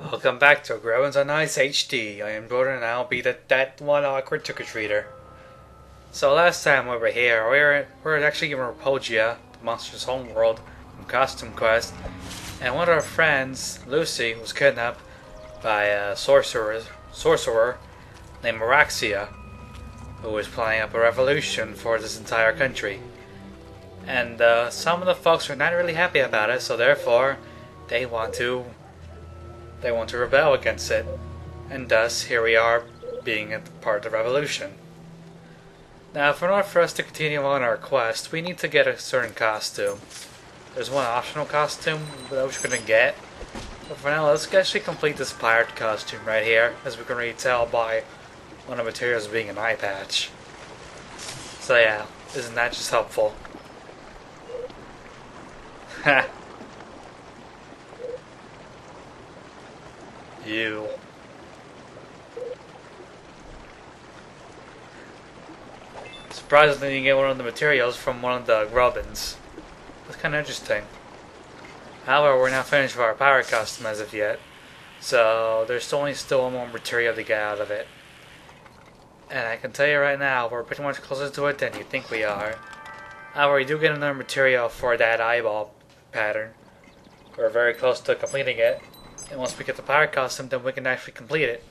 Welcome back to Grubbins on Ice HD. I am Jordan and I'll be that one awkward trick-or-treater. So last time we were here, we were actually in Rapogia, the monster's homeworld, from Costume Quest, and one of our friends, Lucy, was kidnapped by a sorcerer named Maraxia, who was planning up a revolution for this entire country. And some of the folks are not really happy about it, so therefore they want to rebel against it, and thus here we are being a part of the revolution. Now, in order for us to continue on our quest, we need to get a certain costume. There's one optional costume that we're going to get, but for now let's actually complete this pirate costume right here, as we can already tell by one of the materials being an eye patch. So yeah, isn't that just helpful? Ha! You. Surprisingly, you get one of the materials from one of the Grubbins. That's kind of interesting. However, we're not finished with our pirate costume as of yet, so there's still one more material to get out of it. And I can tell you right now, we're pretty much closer to it than you think we are. However, we do get another material for that eyeball pattern. We're very close to completing it. And once we get the pirate costume, then we can actually complete it.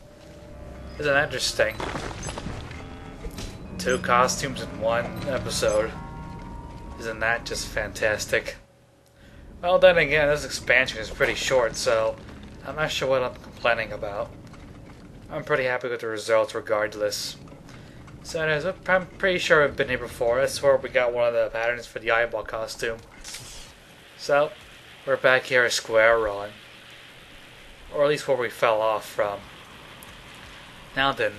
Isn't that interesting? 2 costumes in 1 episode. Isn't that just fantastic? Well, then again, this expansion is pretty short, so I'm not sure what I'm complaining about. I'm pretty happy with the results regardless. So anyways, I'm pretty sure I've been here before. That's where we got one of the patterns for the eyeball costume. So, we're back here at square one. Or at least where we fell off from. Now then,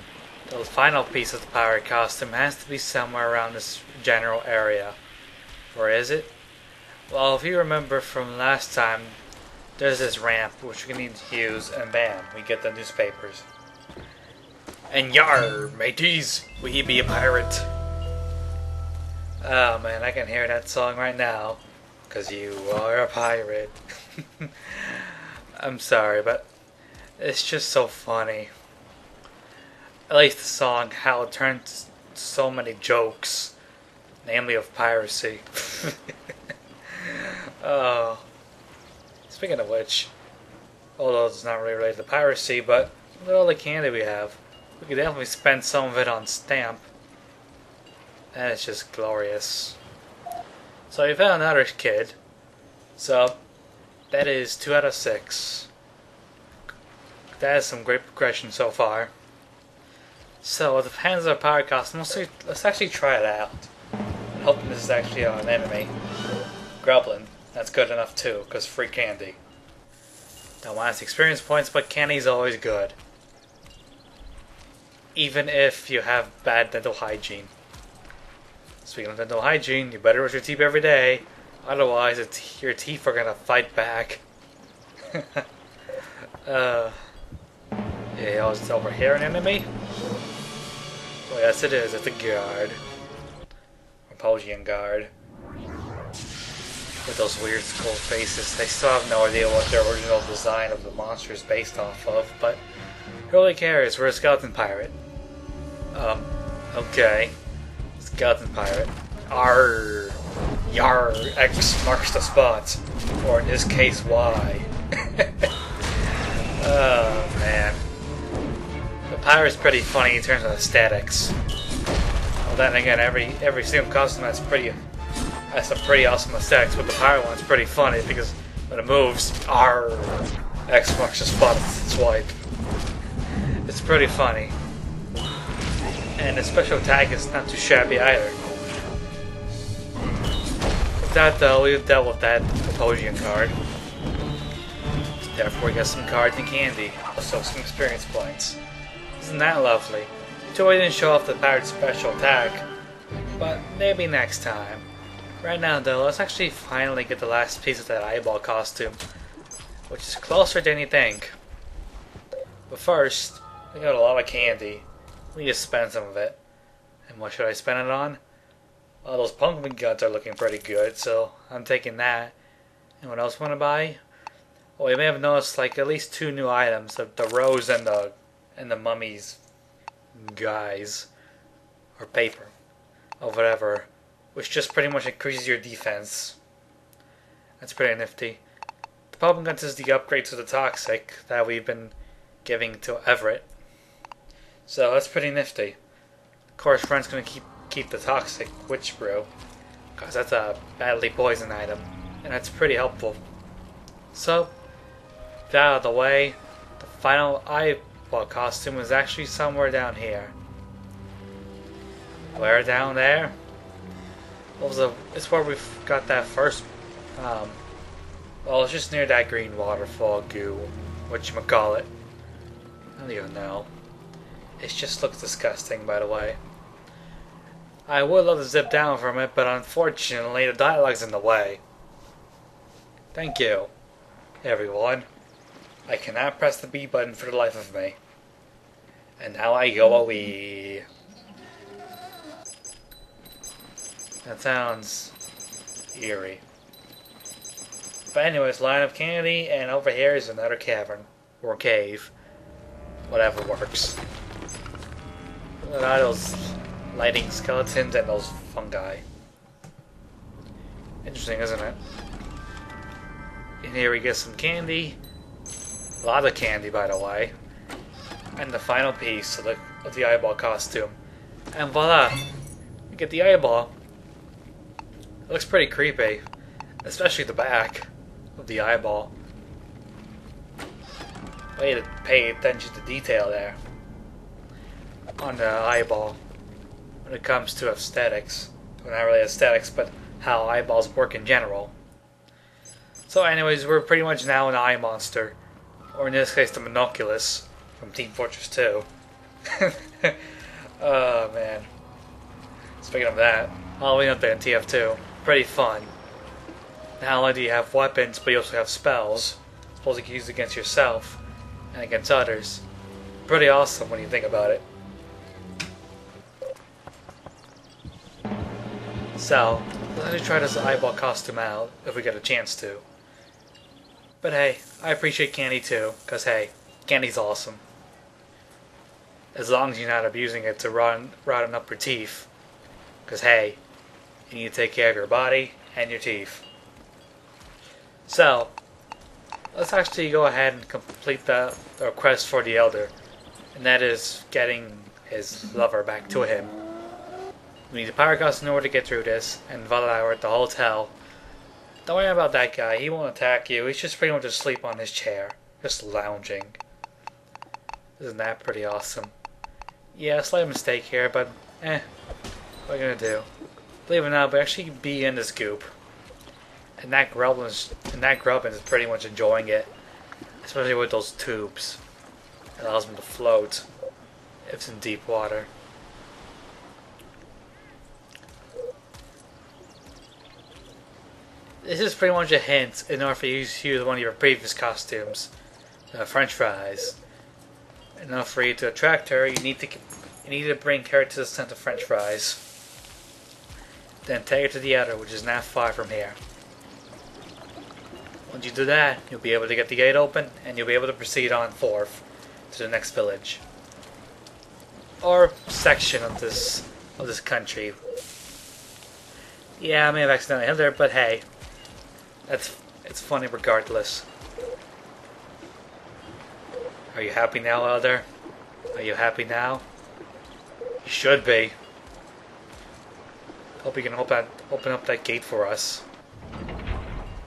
the final piece of the pirate costume has to be somewhere around this general area. Where is it? Well, if you remember from last time, there's this ramp which we need to use, and bam, we get the newspapers. And yar, mateys, we be a pirate. Oh man, I can hear that song right now. 'Cause you are a pirate. I'm sorry, but it's just so funny. At least the song, how it turns so many jokes, namely of piracy. Oh, speaking of which, although it's not really related to piracy, but look at all the candy we have. We could definitely spend some of it on stamp. That is just glorious. So we found another kid. So that is 2 out of 6. That is some great progression so far. So with the hands of a pirate costume, let's actually try it out. I'm hoping this is actually an enemy. Grublin. That's good enough too, because free candy. Don't want experience points, but candy's always good. Even if you have bad dental hygiene. Speaking of dental hygiene, you better brush your teeth every day. Otherwise, your teeth are gonna fight back. Yeah, it's over here an enemy? Oh yes it is, it's a guard. Rapogian guard. With those weird skull faces. They still have no idea what their original design of the monster is based off of, but who really cares? We're a skeleton pirate. Okay. Skeleton pirate. Arr! Yar! X marks the spot. Or in this case, Y. Oh, man. The pirate's pretty funny in terms of aesthetics. Well, then again, every single costume has some pretty awesome aesthetics, but the pirate one's pretty funny because when it moves, arr! X marks the spot, swipe. It's pretty funny. And the special attack is not too shabby either. With that though, we've dealt with that Rapogian card. Therefore we got some cards and candy. Also some experience points. Isn't that lovely? Too bad we didn't show off the pirate's special attack. But maybe next time. Right now though, let's actually finally get the last piece of that eyeball costume. Which is closer than you think. But first, we got a lot of candy. We need to spend some of it. And what should I spend it on? Well, those pumpkin guns are looking pretty good, so I'm taking that. And what else want to buy? Well, you may have noticed like at least two new items: the rose and the mummy's guys or paper or whatever, which just pretty much increases your defense. That's pretty nifty. The problem is the upgrade to the toxic that we've been giving to Everett. So that's pretty nifty. Of course, Ren's gonna keep the toxic witch brew, because that's a badly poisoned item, and that's pretty helpful. So, that out of the way, the final eyeball costume is actually somewhere down here. Where down there? Well, it's where we've got that first. Well, it's just near that green waterfall goo. Whatchamacallit. I don't even know. It just looks disgusting, by the way. I would love to zip down from it, but unfortunately the dialogue's in the way. Thank you, everyone. I cannot press the B button for the life of me. And now I go away. That sounds eerie. But anyways, line of candy, and over here is another cavern. Or cave. Whatever works. Look at those lighting skeletons and those fungi. Interesting, isn't it? In here we get some candy. A lot of candy, by the way. And the final piece of the eyeball costume. And voila! We get the eyeball. It looks pretty creepy. Especially the back of the eyeball. Way to pay attention to detail there. On the eyeball. When it comes to aesthetics. Well, not really aesthetics, but how eyeballs work in general. So anyways, we're pretty much now an eye monster. Or in this case, the Monoculus from Team Fortress 2. Oh man. Speaking of that, Halloween update on TF2. Pretty fun. Not only do you have weapons, but you also have spells. Supposed to use against yourself and against others. Pretty awesome when you think about it. So, let's actually try this eyeball costume out if we get a chance to. But hey, I appreciate candy too, cause hey, candy's awesome. As long as you're not abusing it to rotten up your teeth. Cause hey, you need to take care of your body and your teeth. So, let's actually go ahead and complete the request for the Elder. And that is getting his lover back to him. We need a power costume in order to get through this, and voila, we're at the hotel. Don't worry about that guy, he won't attack you, he's just pretty much asleep on his chair. Just lounging. Isn't that pretty awesome? Yeah, slight mistake here, but what are you gonna do? Believe it or not, we actually be in this goop. And that Grubbins is pretty much enjoying it. Especially with those tubes. It allows him to float if it's in deep water. This is pretty much a hint in order for you to use one of your previous costumes. French fries. In order for you to attract her, you need to bring her to the scent of French fries. Then take her to the other, which is not far from here. Once you do that, you'll be able to get the gate open, and you'll be able to proceed on forth to the next village. Or section of this country. Yeah, I may have accidentally hit there, but hey. It's funny regardless. Are you happy now, Elder? Are you happy now? You should be. Hope you can open up that gate for us.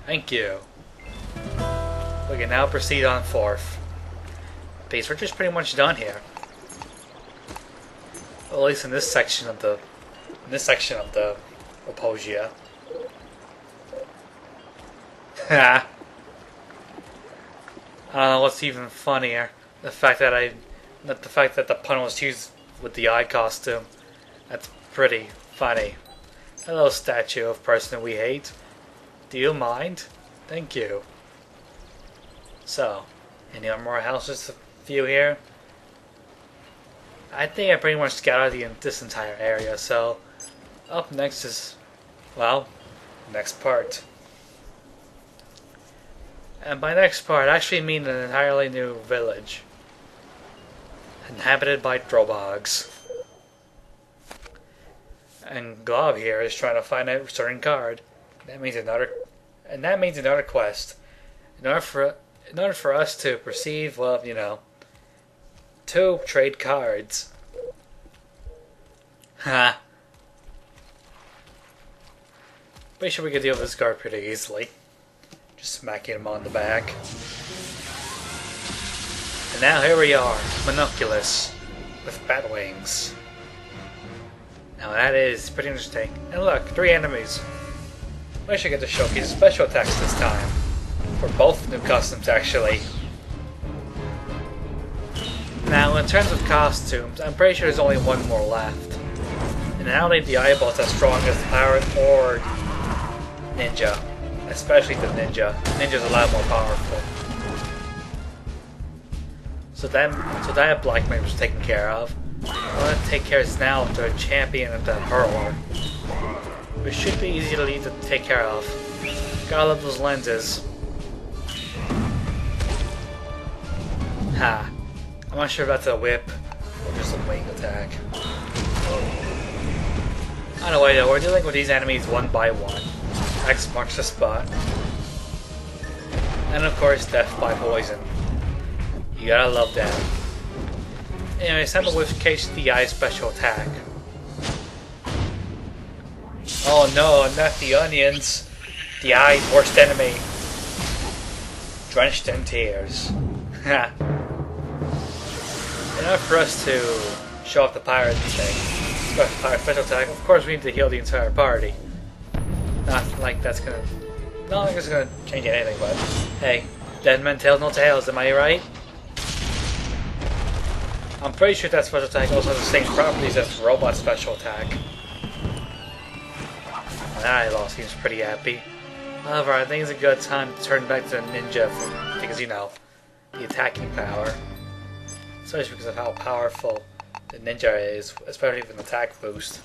Thank you. We can now proceed on forth. Because we're just pretty much done here. Well, at least in this section of the Oposia. I don't know what's even funnier. The fact that the pun was used with the eye costume. That's pretty funny. Hello, statue of person we hate. Do you mind? Thank you. So, any more houses to view here? I think I pretty much scouted this entire area, so up next is, well, next part. And by next part, I actually mean an entirely new village. Inhabited by Drobogs. And Glob here is trying to find a certain card. That means another quest. In order for us to proceed, well, you know, to trade cards. Ha. Pretty sure we could deal with this card pretty easily. Just smacking him on the back. And now here we are, Monoculus, with bat wings. Now that is pretty interesting. And look, 3 enemies. I should get to showcase special attacks this time. For both new customs, actually. Now, in terms of costumes, I'm pretty sure there's only one more left. And I don't think the eyeball's as strong as Pirate or Ninja. Especially the Ninja. Ninja's a lot more powerful. So that Black Mage was taken care of. I want to take care of now of the champion of the Hurler. Which should be easy to take care of. Gotta love those lenses. Ha. I'm not sure if that's a whip or just a wing attack. Anyway though, we're dealing with these enemies one by one. X marks the spot. And of course, death by poison. You gotta love that. Anyway, sample with KHDI special attack. Oh no, not the onions. The eye's worst enemy. Drenched in tears. Ha. Enough for us to show off the pirate thing. Special attack. Of course, we need to heal the entire party. Not like that's gonna. Not like it's gonna change anything, but hey, dead men tell no tales. Am I right? I'm pretty sure that special attack also has the same properties as robot special attack. That eyeball seems pretty happy. However, I think it's a good time to turn back to the ninja because, you know, the attacking power. Especially because of how powerful the ninja is, especially with an attack boost.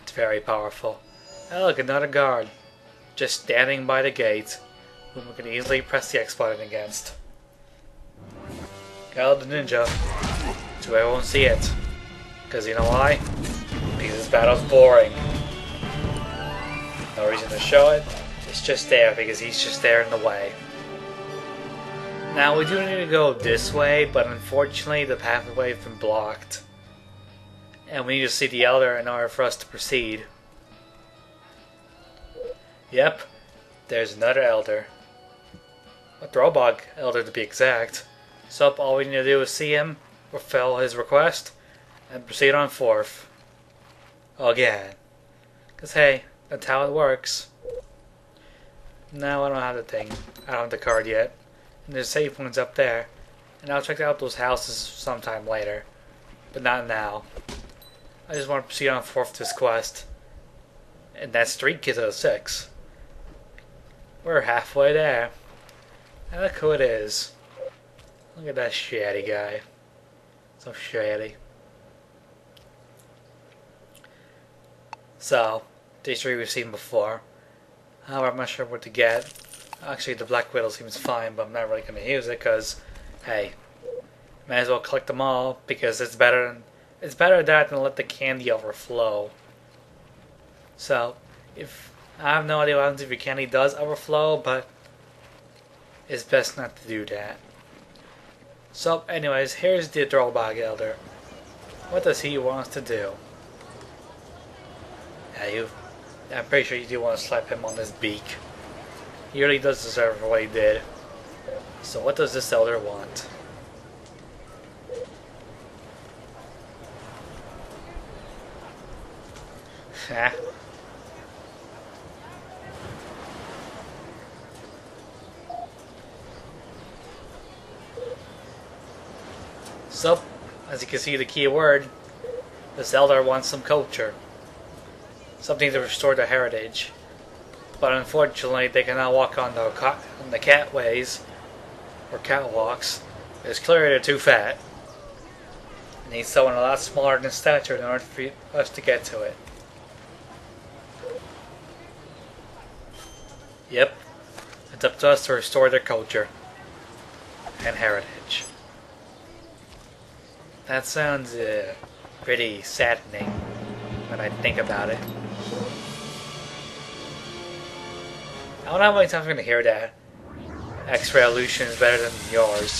It's very powerful. Oh, look, another guard. Just standing by the gate, whom we can easily press the X button against. Got the ninja. So I won't see it. Because you know why? Because this battle's boring. No reason to show it. It's just there because he's just there in the way. Now we do need to go this way, but unfortunately the pathway has been blocked. And we need to see the Elder in order for us to proceed. Yep, there's another Elder. A Throwbog Elder to be exact. So all we need to do is see him, fulfill his request, and proceed on forth. Again. Because hey, that's how it works. No, I don't have the thing. I don't have the card yet. And there's save points up there. And I'll check out those houses sometime later. But not now. I just want to proceed on forth this quest. And that's 3 kids out of 6. We're halfway there. And look who it is. Look at that shady guy. So shady. So, these 3 we've seen before. However, I'm not sure what to get. Actually, the Black Widow seems fine, but I'm not really going to use it because, hey, might as well collect them all because it's better that than let the candy overflow. So, if I have no idea what happens if your candy does overflow, but it's best not to do that. So, anyways, here's the Throwbog Elder. What does he want us to do? Yeah, I'm pretty sure you do want to slap him on his beak. He really does deserve for what he did. So what does this Elder want? Ha. So, as you can see the key word, this Elder wants some culture. Something to restore their heritage. But unfortunately, they cannot walk on the catways or catwalks. It's clear they're too fat. They need someone a lot smaller than stature in order for us to get to it. Yep, It's up to us to restore their culture and heritage. That sounds pretty saddening when I think about it. I don't know how many times I'm going to hear that. X-ray illusion is better than yours.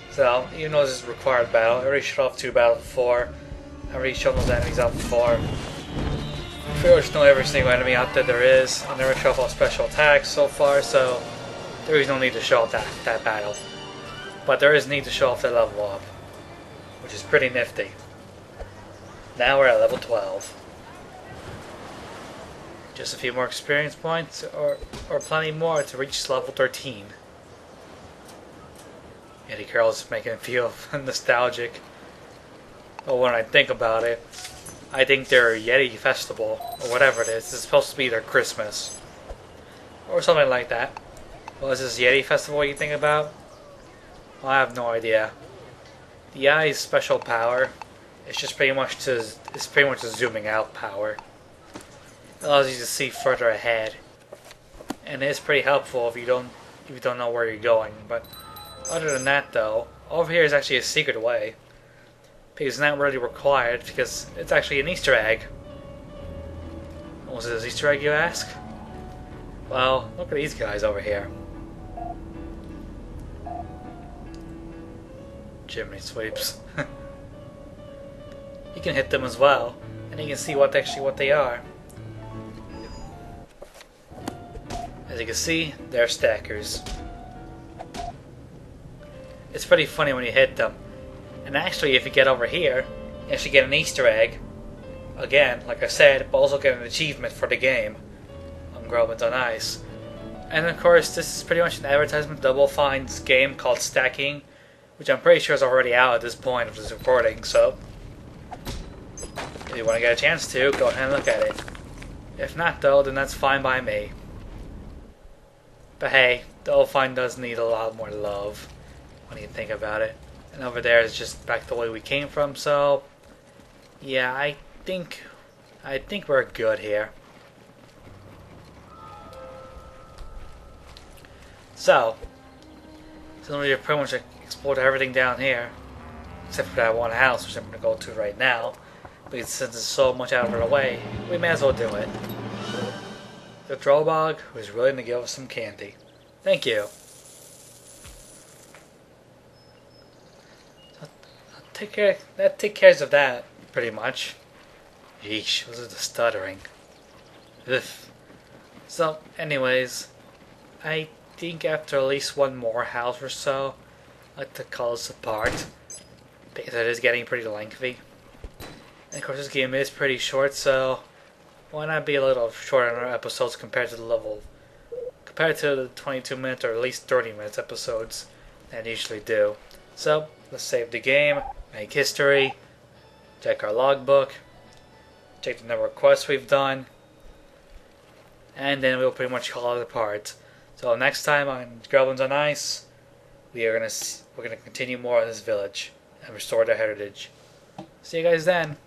So, even though this is a required battle, I already shut off 2 battles before. I already shut those enemies out before. I pretty much know every single enemy out there is. I never show off all special attacks so far, so there is no need to show off that battle. But there is need to show off the level up, which is pretty nifty. Now we're at level 12. Just a few more experience points, or plenty more to reach level 13. Eddie Carroll's making me feel nostalgic. But when I think about it, I think their Yeti Festival, or whatever it is supposed to be their Christmas. Or something like that. Well, is this Yeti Festival you think about? Well, I have no idea. The eye's special power is just pretty much a zooming out power. It allows you to see further ahead, and it's pretty helpful if you don't know where you're going. But other than that, though, over here is actually a secret way, because it's not really required, because it's actually an Easter egg. Was it an Easter egg, you ask? Well, look at these guys over here. Chimney sweeps. You can hit them as well, and you can see what they are. As you can see, they're stackers. It's pretty funny when you hit them. And actually, if you get over here, you actually get an Easter egg. Again, like I said, but also get an achievement for the game on Grubbins on Ice. And of course, this is pretty much an advertisement Double Fine's game called Stacking, which I'm pretty sure is already out at this point of this recording, so if you want to get a chance to, go ahead and look at it. If not though, then that's fine by me. But hey, Double Fine does need a lot more love when you think about it. And over there is just back the way we came from, so yeah, I think we're good here. So, since we've pretty much explored everything down here, except for that one house, which I'm going to go to right now, because since it's so much out of our way, we may as well do it. The Drobog was willing to give us some candy. Thank you. That takes care of that, pretty much. Yeesh, was it the stuttering? Ugh. So, anyways, I think after at least one more house or so, I'd like to call this apart, because it is getting pretty lengthy. And of course this game is pretty short, so why not be a little shorter in our episodes compared to the 22 minute or at least 30 minutes episodes that I usually do. So, let's save the game, make history, check our logbook, check the number of quests we've done, and then we'll pretty much call it apart. So next time on Grubbins on Ice, we're gonna continue more of this village and restore their heritage. See you guys then.